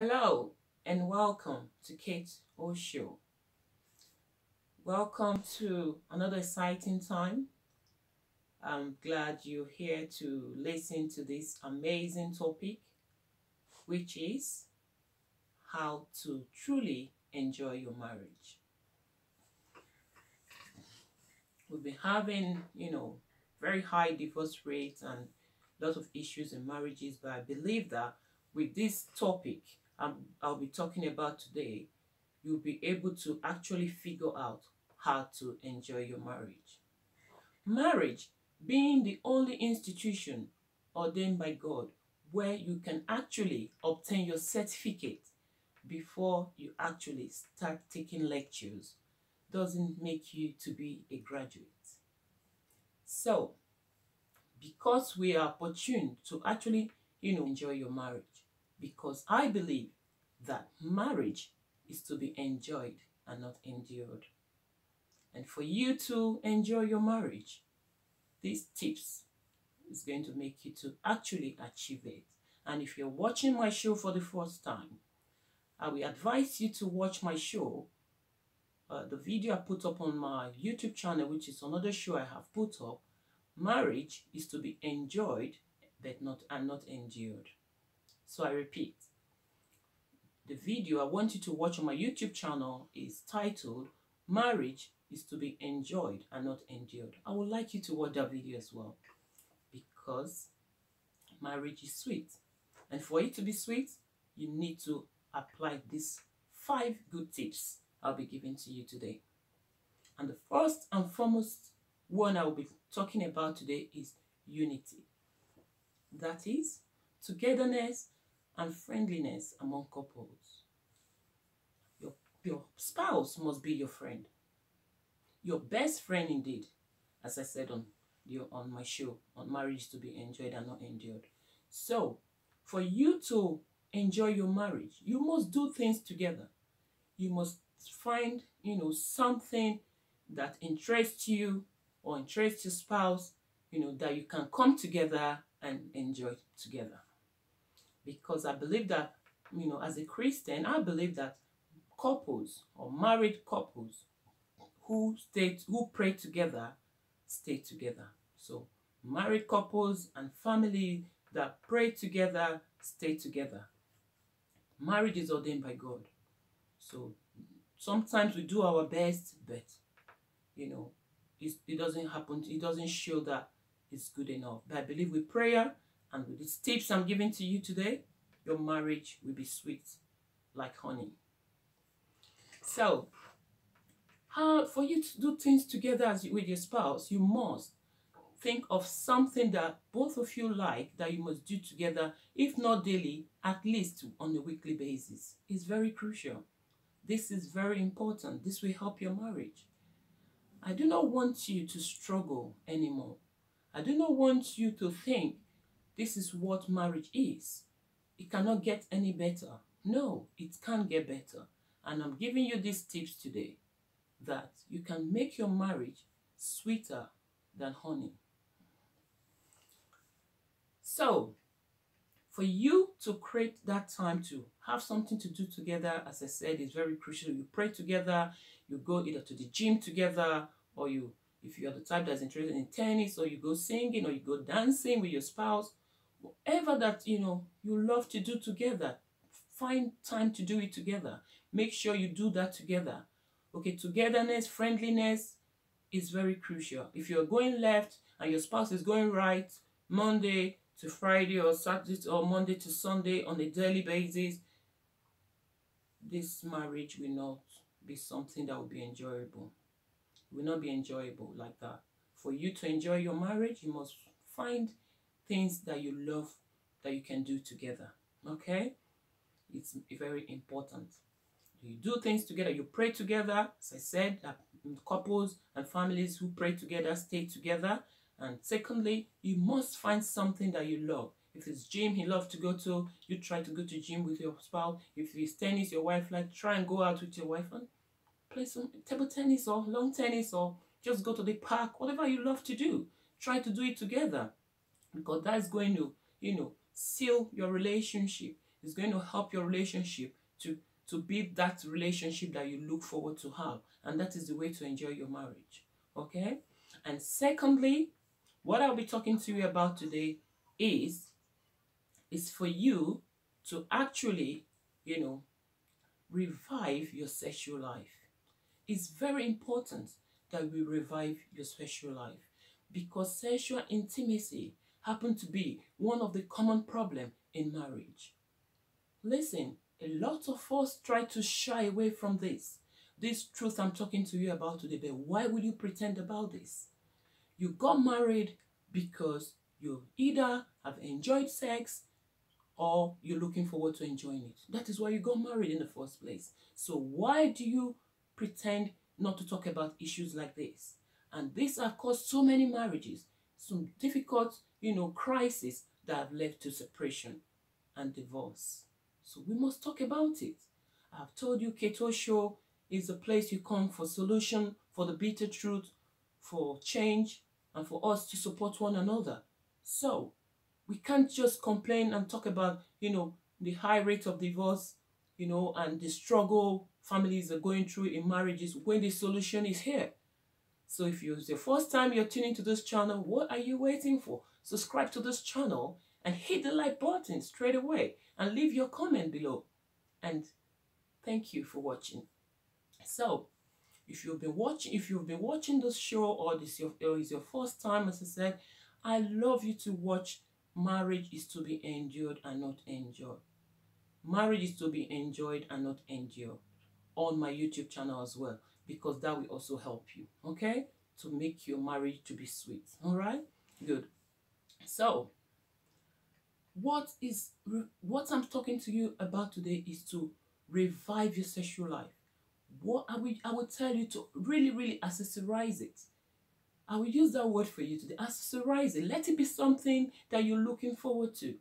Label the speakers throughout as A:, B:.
A: Hello and welcome to Kate O Show. Welcome to another exciting time. I'm glad you're here to listen to this amazing topic, which is how to truly enjoy your marriage. We've been having, very high divorce rates and a lot of issues in marriages, but I believe that with this topic I'll be talking about today, you'll be able to actually figure out how to enjoy your marriage. Marriage being the only institution ordained by God where you can actually obtain your certificate before you actually start taking lectures doesn't make you to be a graduate. So, because we are opportune to actually, enjoy your marriage, because I believe that marriage is to be enjoyed and not endured. And for you to enjoy your marriage, these tips is going to make you to actually achieve it. And if you're watching my show for the first time, I will advise you to watch my show, the video I put up on my YouTube channel, which is another show I have put up. Marriage is to be enjoyed, but not endured. So I repeat, the video I want you to watch on my YouTube channel is titled Marriage is to be enjoyed and not endured. I would like you to watch that video as well, because marriage is sweet. And for it to be sweet, you need to apply these 5 good tips I'll be giving to you today. And the first and foremost one I will be talking about today is unity. That is togetherness and friendliness among couples. Your spouse must be your friend. Your best friend indeed, as I said on my show on marriage to be enjoyed and not endured. So, for you to enjoy your marriage, you must do things together. You must find, something that interests you or interests your spouse, that you can come together and enjoy together. Because I believe that, as a Christian, I believe that couples or married couples who pray together stay together. So married couples and family that pray together stay together. Marriage is ordained by God. So sometimes we do our best, but it doesn't happen. It doesn't show that it's good enough. But I believe with prayer and with these tips I'm giving to you today, your marriage will be sweet like honey. So, for you to do things together with your spouse, you must think of something that both of you like that you must do together, if not daily, at least on a weekly basis. It's very crucial. This is very important. This will help your marriage. I do not want you to struggle anymore. I do not want you to think this is what marriage is. It cannot get any better. No, it can't get better. And I'm giving you these tips today that you can make your marriage sweeter than honey. So, for you to create that time to have something to do together, as I said, is very crucial. You pray together, you go either to the gym together, or if you're the type that's interested in tennis, or you go singing, or you go dancing with your spouse, whatever that, you love to do together, find time to do it together. Make sure you do that together. Okay, togetherness, friendliness is very crucial. If you're going left and your spouse is going right, Monday to Friday or Saturday or Monday to Sunday on a daily basis, this marriage will not be something that will be enjoyable. It will not be enjoyable like that. For you to enjoy your marriage, you must find things that you love that you can do together. Okay? It's very important. You do things together, you pray together. As I said, that couples and families who pray together stay together. And secondly, you must find something that you love. If it's gym he loves to go to, you try to go to gym with your spouse. If it's tennis your wife likes, try and go out with your wife and play some table tennis or lawn tennis, or just go to the park. Whatever you love to do, try to do it together, because that's going to, seal your relationship. It's going to help your relationship to be that relationship that you look forward to have. And that is the way to enjoy your marriage. Okay? And secondly, what I'll be talking to you about today is for you to actually, revive your sexual life. It's very important that we revive your sexual life because sexual intimacy happens to be one of the common problems in marriage. Listen, a lot of us try to shy away from this truth I'm talking to you about today, but why would you pretend about this? You got married because you either have enjoyed sex or you're looking forward to enjoying it. That is why you got married in the first place. So why do you pretend not to talk about issues like this? And these have caused so many marriages, some difficult, crises that have led to separation and divorce. So we must talk about it. I've told you Keto Show is a place you come for solution, for the bitter truth, for change, and for us to support one another. So we can't just complain and talk about, the high rate of divorce, and the struggle families are going through in marriages when the solution is here. So if it's the first time you're tuning to this channel, what are you waiting for? Subscribe to this channel and hit the like button straight away and leave your comment below. And thank you for watching. So if you've been watching this show or is your first time, as I said, I love you to watch Marriage is to be endured and not endured. Marriage is to be enjoyed and not endured on my YouTube channel as well, because that will also help you, okay, to make your marriage to be sweet. All right, good. So what I'm talking to you about today is to revive your sexual life. I will tell you to really accessorize it. I will use that word for you today. Accessorize it. Let it be something that you're looking forward to.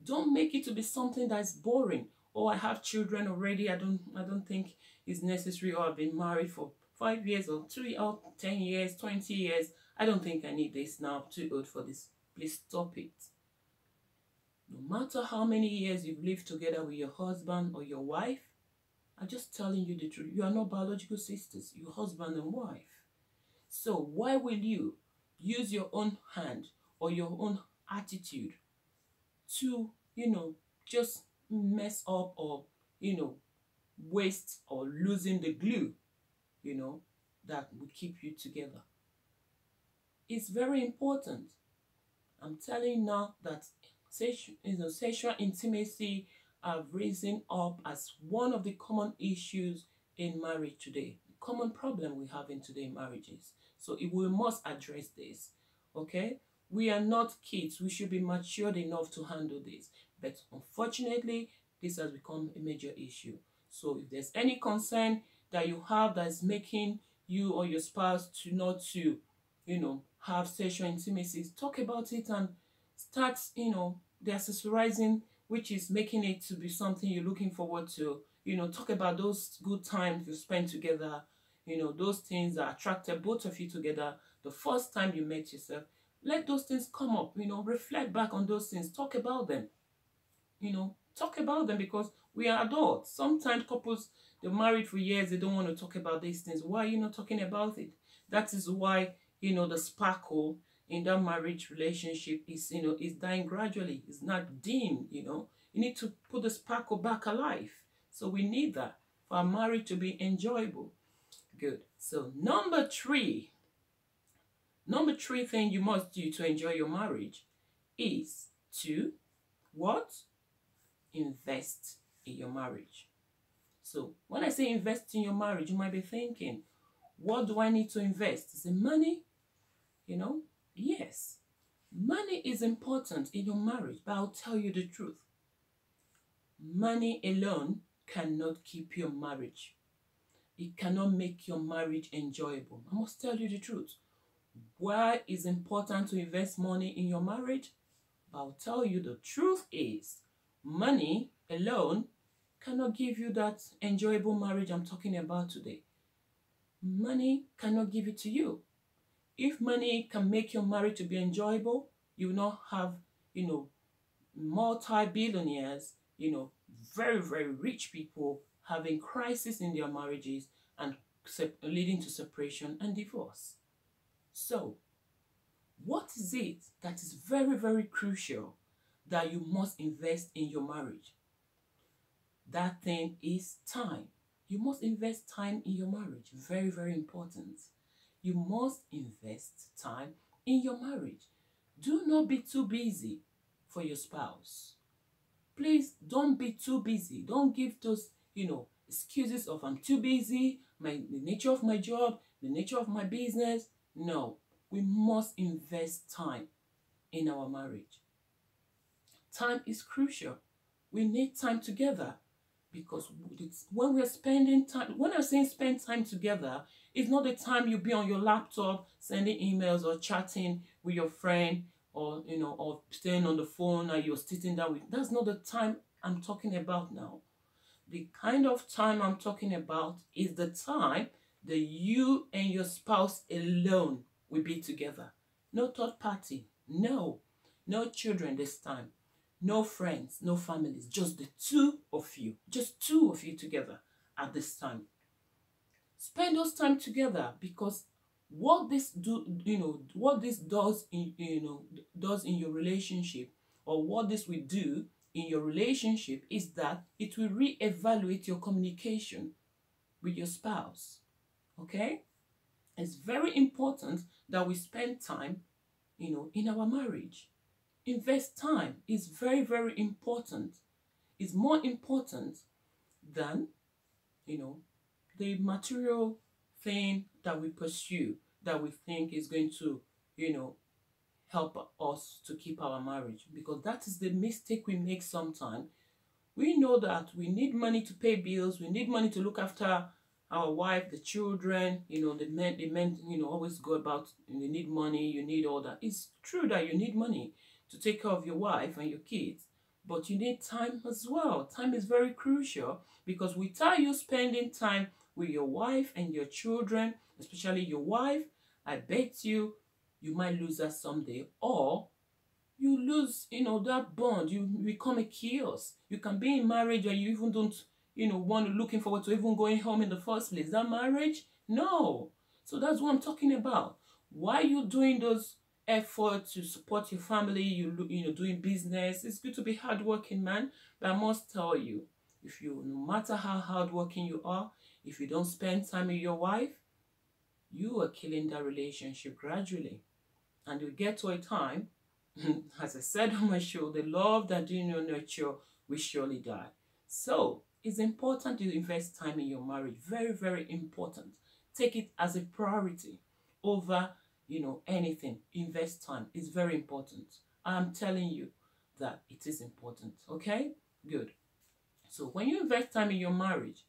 A: Don't make it to be something that's boring. Oh, I have children already. I don't think it's necessary. Or I've been married for 5 years or 3 or 10 years, 20 years. I don't think I need this now. I'm too old for this. Please stop it. No matter how many years you've lived together with your husband or your wife, I'm just telling you the truth. You are not biological sisters. You're husband and wife. So why will you use your own hand or your own attitude to, just mess up or, waste or losing the glue, that will keep you together? It's very important. I'm telling you now that sexual intimacy have risen up as one of the common issues in marriage today. The common problem we have in today's marriages. So we must address this, okay? We are not kids. We should be matured enough to handle this. But unfortunately, this has become a major issue. So if there's any concern that you have that is making you or your spouse to have sexual intimacy, talk about it and start, the accessorizing, which is making it to be something you're looking forward to. Talk about those good times you spent together, those things that attracted both of you together the first time you met yourself. Let those things come up, reflect back on those things, talk about them, talk about them, because we are adults. Sometimes couples, they're married for years, they don't want to talk about these things. Why are you not talking about it? That is why, the sparkle in that marriage relationship is, is dying gradually. It's not dim, You need to put the sparkle back alive. So we need that for our marriage to be enjoyable. Good. So number three thing you must do to enjoy your marriage is to what? Invest in your marriage. So when I say invest in your marriage, you might be thinking, what do I need to invest? Is it money? Yes, money is important in your marriage, but I'll tell you the truth. Money alone cannot keep your marriage. It cannot make your marriage enjoyable. I must tell you the truth. Why is it important to invest money in your marriage? But I'll tell you the truth is, money alone cannot give you that enjoyable marriage I'm talking about today. Money cannot give it to you. If money can make your marriage to be enjoyable, you will not have, multi-billionaires, you know, very, very rich people having crisis in their marriages and leading to separation and divorce. So, what is it that is very, very crucial that you must invest in your marriage? That thing is time. You must invest time in your marriage. Very, very important. You must invest time in your marriage. Do not be too busy for your spouse. Please don't be too busy. Don't give those, excuses of I'm too busy, the nature of my job, the nature of my business. No, we must invest time in our marriage. Time is crucial. We need time together because when we're spending time, when I'm saying spend time together, it's not the time you be on your laptop sending emails or chatting with your friend or, or staying on the phone and you're sitting down with. That's not the time I'm talking about now. The kind of time I'm talking about is the time that you and your spouse alone will be together. No third party. No children this time. No friends, no families, just the two of you. Just two of you together at this time. Spend those time together because what this does in your relationship, or what this will do in your relationship, is that it will reevaluate your communication with your spouse. Okay? It's very important that we spend time, in our marriage. Invest time is very, very important. It's more important than, the material thing that we pursue, that we think is going to, help us to keep our marriage. Because that is the mistake we make sometimes. We know that we need money to pay bills. We need money to look after our wife, the children. The men, always go about, you need money, you need all that. It's true that you need money to take care of your wife and your kids, but you need time as well. Time is very crucial because without you spending time with your wife and your children, especially your wife, I bet you might lose her someday, or you lose, that bond. You become a chaos. You can be in marriage and you even don't, looking forward to even going home in the first place. That marriage? No. So that's what I'm talking about. Why are you doing those effort to support your family, doing business? It's good to be hardworking, man, but I must tell you, no matter how hardworking you are, if you don't spend time with your wife, you are killing that relationship gradually. And you get to a time, as I said on my show, the love that do not nurture will surely die. So it's important to invest time in your marriage. Very, very important. Take it as a priority over anything. Invest time. It's very important. I'm telling you that it is important. Okay? Good. So when you invest time in your marriage,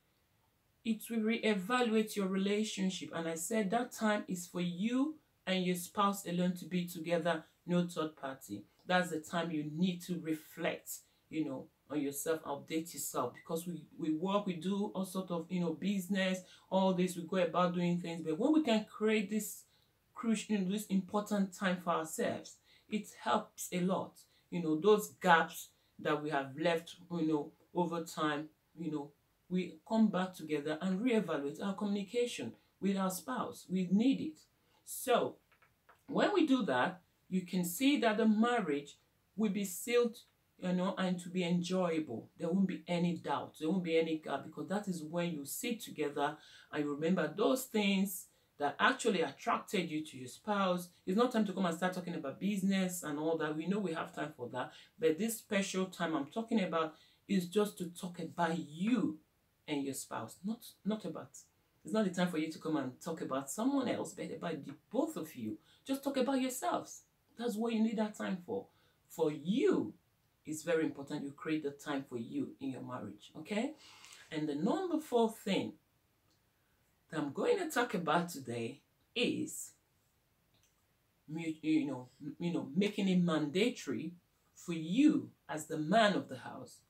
A: it will reevaluate your relationship. And I said that time is for you and your spouse alone to be together, no third party. That's the time you need to reflect, on yourself, update yourself, because we work, we do all sort of, business, all this, we go about doing things. But when we can create this crucial, this important time for ourselves, it helps a lot. Those gaps that we have left, over time, we come back together and reevaluate our communication with our spouse. We need it. So when we do that, you can see that the marriage will be sealed, and to be enjoyable. There won't be any doubt. There won't be any gap, because that is when you sit together and you remember those things that actually attracted you to your spouse. It's not time to come and start talking about business and all that. We know we have time for that. But this special time I'm talking about is just to talk about you and your spouse. Not about, it's not the time for you to come and talk about someone else, but about the both of you. Just talk about yourselves. That's what you need that time for. For you, it's very important you create the time for you in your marriage, okay? And the number 4 thing that I'm going to talk about today is, making it mandatory for you as the man of the house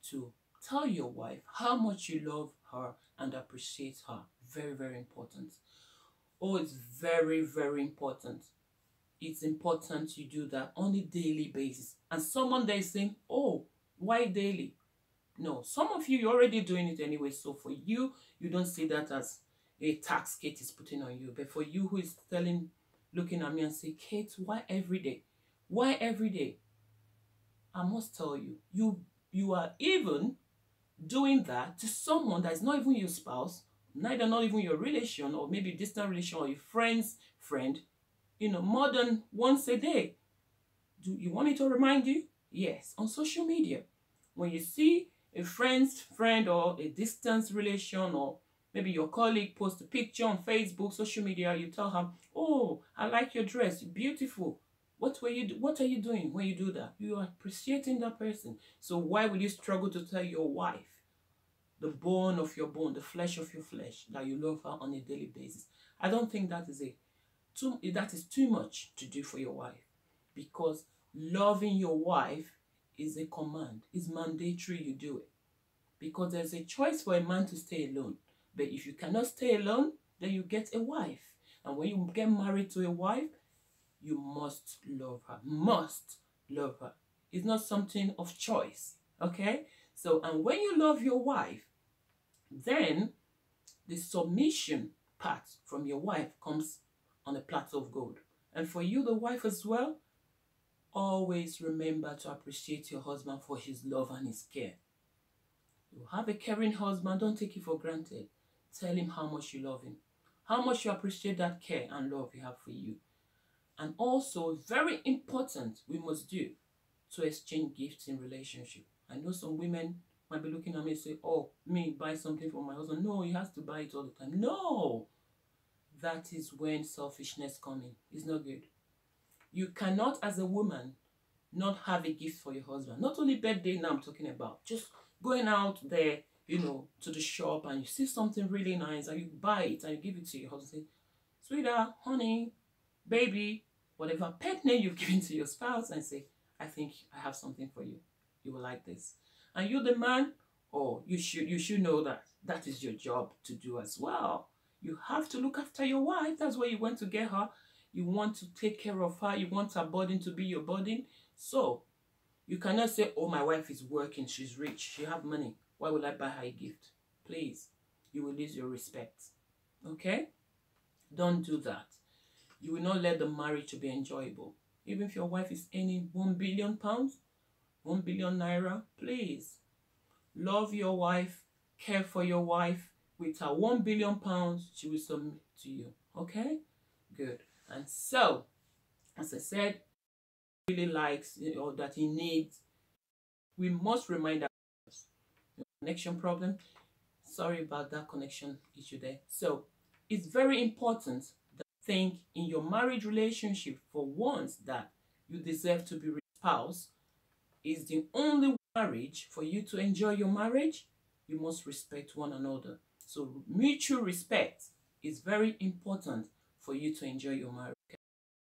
A: to tell your wife how much you love her and appreciate her. Very, very important. Oh, it's very, very important. It's important you do that on a daily basis. And someone there is saying, oh, why daily? No, some of you, you're already doing it anyway. So for you, you don't see that as a tax Kate is putting on you. But for you who is looking at me and say, Kate, why every day? Why every day? I must tell you, you are even doing that to someone that is not even your spouse, neither not even your relation, or maybe distant relation, or your friend's friend, more than once a day. Do you want me to remind you? Yes, on social media. When you see a friend's friend or a distant relation, or maybe your colleague post a picture on Facebook, social media, you tell her, oh, I like your dress, you're beautiful. What are you doing when you do that? You are appreciating that person. So why will you struggle to tell your wife, the bone of your bone, the flesh of your flesh, that you love her on a daily basis? I don't think that is too much to do for your wife, because loving your wife is a command. It's mandatory you do it, because there's a choice for a man to stay alone. But if you cannot stay alone, then you get a wife. And when you get married to a wife, you must love her. Must love her. It's not something of choice. Okay? So, and when you love your wife, then the submission part from your wife comes on a platter of gold. And for you, the wife as well, always remember to appreciate your husband for his love and his care. You have a caring husband, don't take it for granted. Tell him how much you love him, how much you appreciate that care and love he has for you. And also, very important, we must do to exchange gifts in relationship. I know some women might be looking at me and say, oh, me buy something for my husband. No, he has to buy it all the time. No, that is when selfishness comes in. It's not good. You cannot, as a woman, not have a gift for your husband. Not only birthday now I'm talking about. Just going out there, to the shop, and you see something really nice and you buy it and you give it to your husband. Sweetheart, honey, baby, whatever pet name you've given to your spouse, and say, I think I have something for you. You will like this. And you're the man, you should know that is your job to do as well. You have to look after your wife. That's where you went to get her. You want to take care of her. You want her burden to be your burden. So you cannot say, oh, my wife is working, she's rich, she have money, why will I buy her a gift? Please, you will lose your respect. Okay? Don't do that. You will not let the marriage to be enjoyable. Even if your wife is earning £1 billion, 1 billion naira, please love your wife, care for your wife. With her £1 billion, she will submit to you. Okay? Good. And so, as I said, really likes or that he needs, we must remind ourselves. Connection problem. Sorry about that connection issue there. So, it's very important that you think in your marriage relationship for once that you deserve to be your spouse is the only marriage for you to enjoy your marriage. You must respect one another. So mutual respect is very important for you to enjoy your marriage.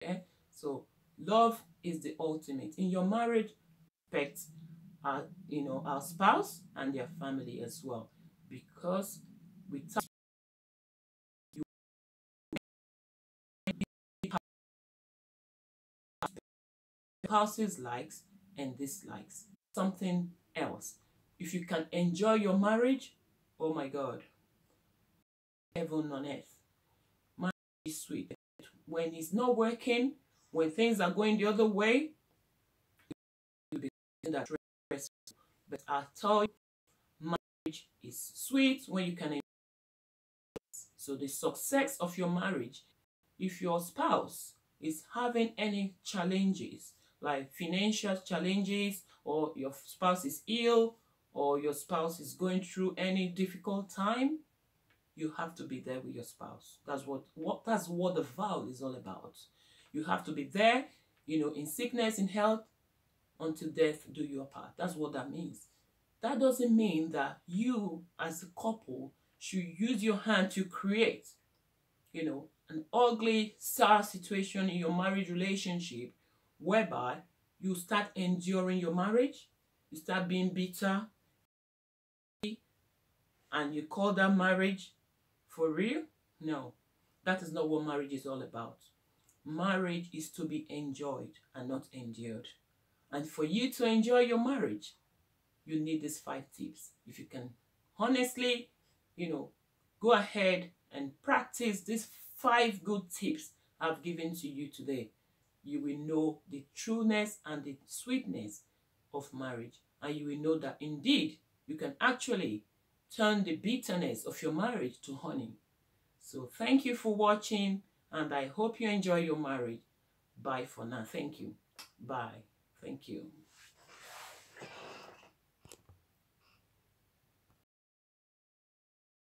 A: Okay? So love is the ultimate. In your marriage, respect our spouse and their family as well. Because without spouse's likes and dislikes, something else. If you can enjoy your marriage, oh my God, heaven on earth. Marriage is sweet. When it's not working, when things are going the other way, you'll be that stressful. But I'll tell you, marriage is sweet when you can enjoy it. So the success of your marriage, if your spouse is having any challenges, like financial challenges, or your spouse is ill, or your spouse is going through any difficult time, you have to be there with your spouse. That's what the vow is all about. You have to be there, in sickness, in health, until death do your part. That's what that means. That doesn't mean that you, as a couple, should use your hand to create, an ugly, sour situation in your marriage relationship, whereby you start enduring your marriage, you start being bitter, and you call that marriage for real? No, that is not what marriage is all about. Marriage is to be enjoyed and not endured. And for you to enjoy your marriage, you need these 5 tips. If you can honestly, go ahead and practice these 5 good tips I've given to you today, you will know the trueness and the sweetness of marriage. And you will know that indeed you can actually turn the bitterness of your marriage to honey. So thank you for watching, and I hope you enjoy your marriage. Bye for now. Thank you. Bye. Thank you.